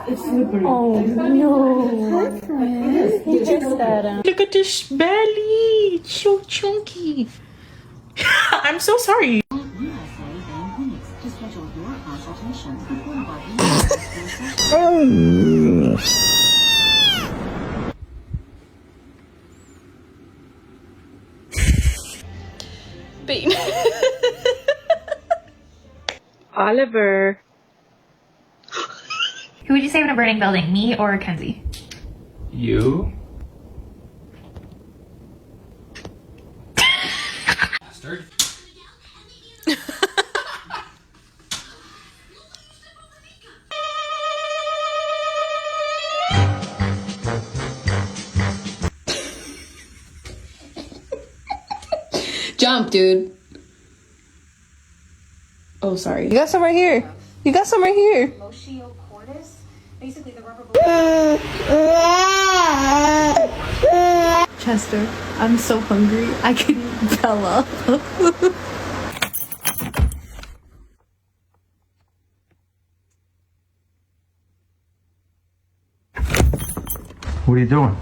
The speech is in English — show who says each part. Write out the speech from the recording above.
Speaker 1: It's slippery.
Speaker 2: Oh no. He just said,
Speaker 3: Look at this belly. It's so chunky. I'm so sorry. Babe. Oliver.
Speaker 4: Who would you save in a burning building, me or Kenzie?
Speaker 5: You? Bastard.
Speaker 3: Jump, dude. Oh, sorry.
Speaker 2: you got some right here. You got some right here.
Speaker 4: Moschio cordis, basically the rubber
Speaker 2: Chester, I'm so hungry. I can eat Bella.
Speaker 5: What are you doing?